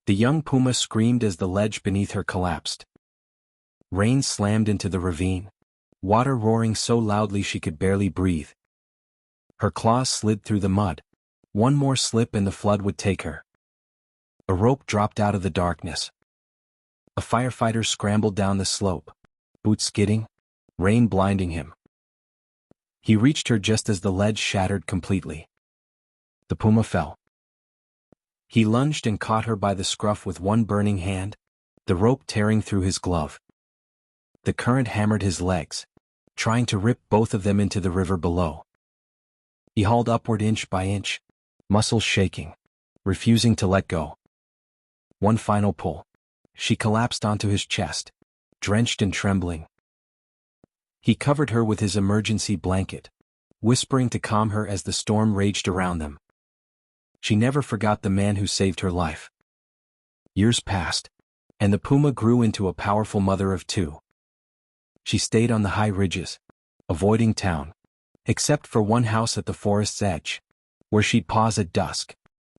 The young puma screamed as the ledge beneath her collapsed. Rain slammed into the ravine, water roaring so loudly she could barely breathe. Her claws slid through the mud. One more slip and the flood would take her. A rope dropped out of the darkness. A firefighter scrambled down the slope, boots skidding, rain blinding him. He reached her just as the ledge shattered completely. The puma fell. He lunged and caught her by the scruff with one burning hand, the rope tearing through his glove. The current hammered his legs, trying to rip both of them into the river below. He hauled upward inch by inch, muscles shaking, refusing to let go. One final pull. She collapsed onto his chest, drenched and trembling. He covered her with his emergency blanket, whispering to calm her as the storm raged around them. She never forgot the man who saved her life. Years passed, and the puma grew into a powerful mother of two. She stayed on the high ridges, avoiding town, except for one house at the forest's edge, where she'd pause at dusk,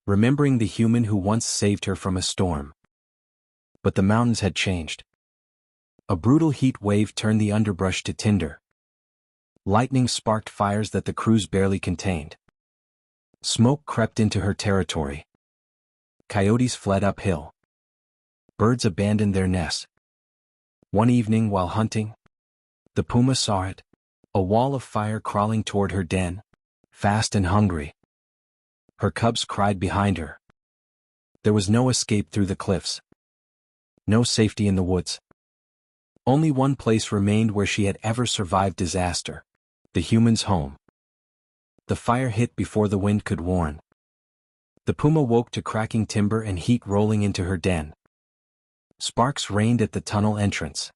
remembering the human who once saved her from a storm. But the mountains had changed. A brutal heat wave turned the underbrush to tinder. Lightning sparked fires that the crews barely contained. Smoke crept into her territory. Coyotes fled uphill. Birds abandoned their nests. One evening while hunting, the puma saw it, a wall of fire crawling toward her den, fast and hungry. Her cubs cried behind her. There was no escape through the cliffs. No safety in the woods. Only one place remained where she had ever survived disaster: the human's home. The fire hit before the wind could warn. The puma woke to cracking timber and heat rolling into her den. Sparks rained at the tunnel entrance.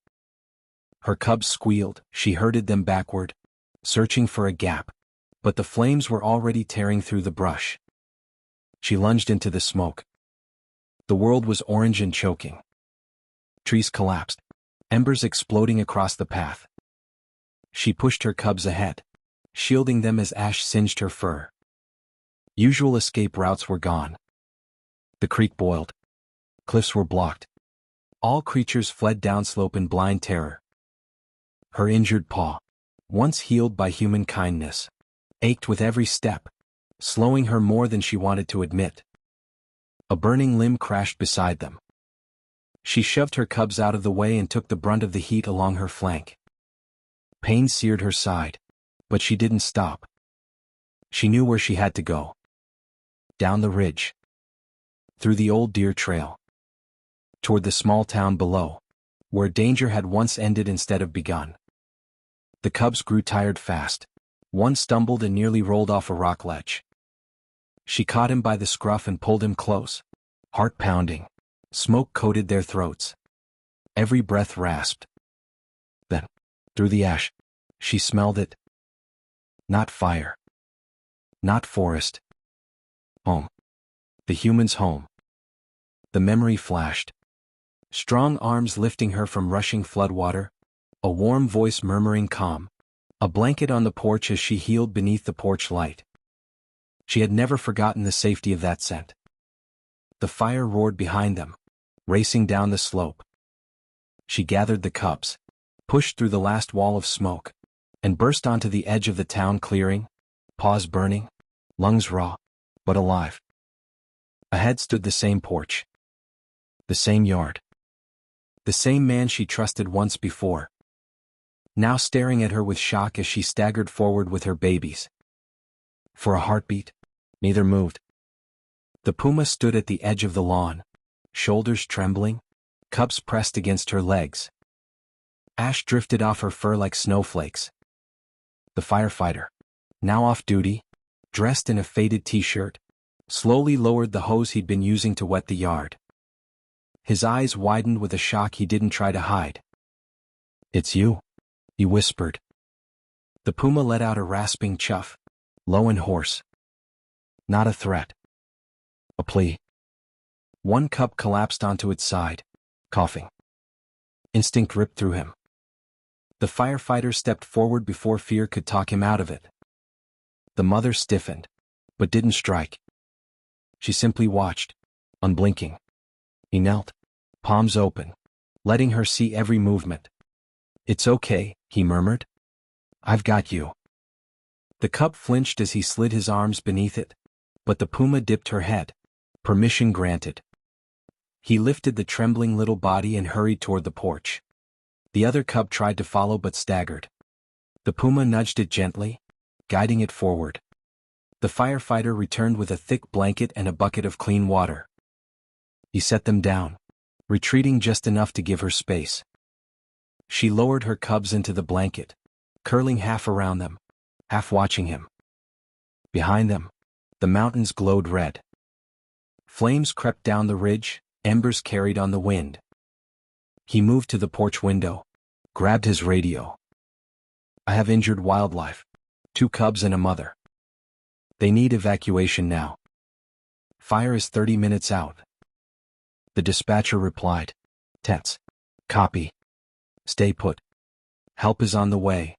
Her cubs squealed. She herded them backward, searching for a gap, but the flames were already tearing through the brush. She lunged into the smoke. The world was orange and choking. Trees collapsed, embers exploding across the path. She pushed her cubs ahead, shielding them as ash singed her fur. Usual escape routes were gone. The creek boiled. Cliffs were blocked. All creatures fled downslope in blind terror. Her injured paw, once healed by human kindness, ached with every step, slowing her more than she wanted to admit. A burning limb crashed beside them. She shoved her cubs out of the way and took the brunt of the heat along her flank. Pain seared her side, but she didn't stop. She knew where she had to go. Down the ridge. Through the old deer trail. Toward the small town below, where danger had once ended instead of begun. The cubs grew tired fast. One stumbled and nearly rolled off a rock ledge. She caught him by the scruff and pulled him close, heart pounding. Smoke coated their throats. Every breath rasped. Then, through the ash, she smelled it. Not fire. Not forest. Home. The human's home. The memory flashed. Strong arms lifting her from rushing floodwater, a warm voice murmuring calm, a blanket on the porch as she healed beneath the porch light. She had never forgotten the safety of that scent. The fire roared behind them, racing down the slope. She gathered the cubs, pushed through the last wall of smoke, and burst onto the edge of the town clearing, paws burning, lungs raw, but alive. Ahead stood the same porch. The same yard. The same man she trusted once before. Now staring at her with shock as she staggered forward with her babies. For a heartbeat, neither moved. The puma stood at the edge of the lawn, shoulders trembling, cubs pressed against her legs. Ash drifted off her fur like snowflakes. The firefighter, now off duty, dressed in a faded t-shirt, slowly lowered the hose he'd been using to wet the yard. His eyes widened with a shock he didn't try to hide. "It's you," he whispered. The puma let out a rasping chuff, low and hoarse. Not a threat. A plea. One cub collapsed onto its side, coughing. Instinct ripped through him. The firefighter stepped forward before fear could talk him out of it. The mother stiffened, but didn't strike. She simply watched, unblinking. He knelt, palms open, letting her see every movement. "It's okay," he murmured. "I've got you." The cub flinched as he slid his arms beneath it, but the puma dipped her head. Permission granted. He lifted the trembling little body and hurried toward the porch. The other cub tried to follow but staggered. The puma nudged it gently, guiding it forward. The firefighter returned with a thick blanket and a bucket of clean water. He set them down, retreating just enough to give her space. She lowered her cubs into the blanket, curling half around them, half watching him. Behind them, the mountains glowed red. Flames crept down the ridge, embers carried on the wind. He moved to the porch window, grabbed his radio. "I have injured wildlife, 2 cubs and a mother. They need evacuation now. Fire is 30 minutes out." The dispatcher replied, "Tense. Copy. Stay put. Help is on the way."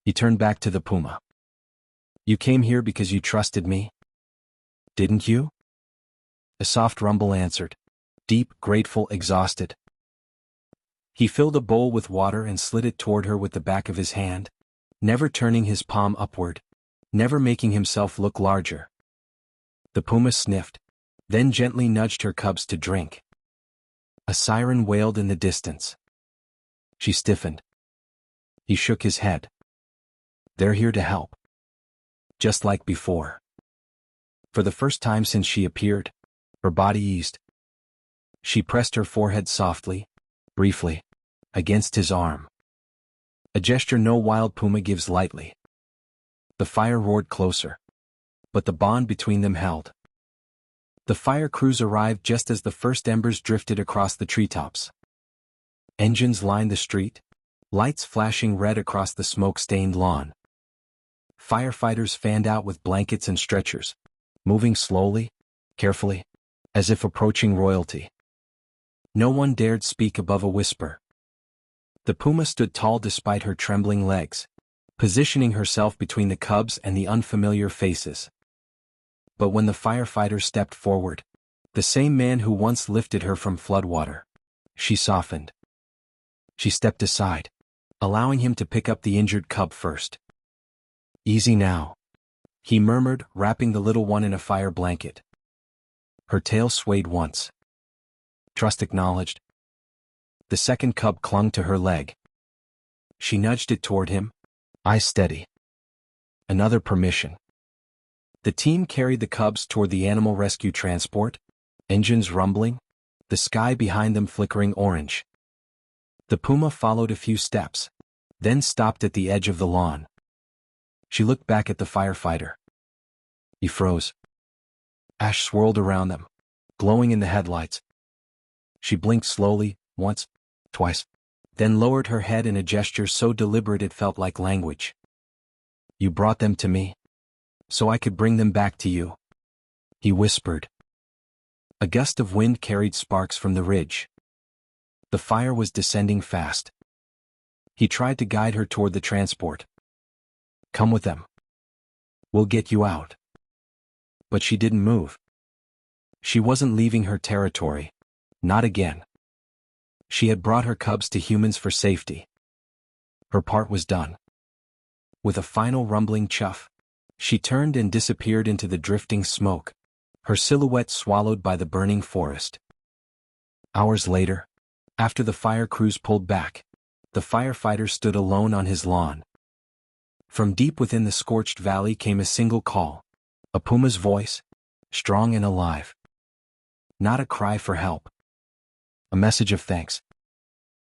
He turned back to the puma. "You came here because you trusted me? Didn't you?" A soft rumble answered, deep, grateful, exhausted. He filled a bowl with water and slid it toward her with the back of his hand, never turning his palm upward, never making himself look larger. The puma sniffed, then gently nudged her cubs to drink. A siren wailed in the distance. She stiffened. He shook his head. "They're here to help." Just like before. For the first time since she appeared, her body eased. She pressed her forehead softly, briefly, against his arm. A gesture no wild puma gives lightly. The fire roared closer, but the bond between them held. The fire crews arrived just as the first embers drifted across the treetops. Engines lined the street, lights flashing red across the smoke-stained lawn. Firefighters fanned out with blankets and stretchers, moving slowly, carefully, as if approaching royalty. No one dared speak above a whisper. The puma stood tall despite her trembling legs, positioning herself between the cubs and the unfamiliar faces. But when the firefighter stepped forward, the same man who once lifted her from floodwater, she softened. She stepped aside, allowing him to pick up the injured cub first. "Easy now," he murmured, wrapping the little one in a fire blanket. Her tail swayed once. Trust acknowledged. The second cub clung to her leg. She nudged it toward him, eyes steady. Another permission. The team carried the cubs toward the animal rescue transport, engines rumbling, the sky behind them flickering orange. The puma followed a few steps, then stopped at the edge of the lawn. She looked back at the firefighter. He froze. Ash swirled around them, glowing in the headlights. She blinked slowly, once, twice, then lowered her head in a gesture so deliberate it felt like language. "You brought them to me, so I could bring them back to you," he whispered. A gust of wind carried sparks from the ridge. The fire was descending fast. He tried to guide her toward the transport. "Come with them. We'll get you out." But she didn't move. She wasn't leaving her territory. Not again. She had brought her cubs to humans for safety. Her part was done. With a final rumbling chuff, she turned and disappeared into the drifting smoke, her silhouette swallowed by the burning forest. Hours later, after the fire crews pulled back, the firefighter stood alone on his lawn. From deep within the scorched valley came a single call, a puma's voice, strong and alive. Not a cry for help. A message of thanks.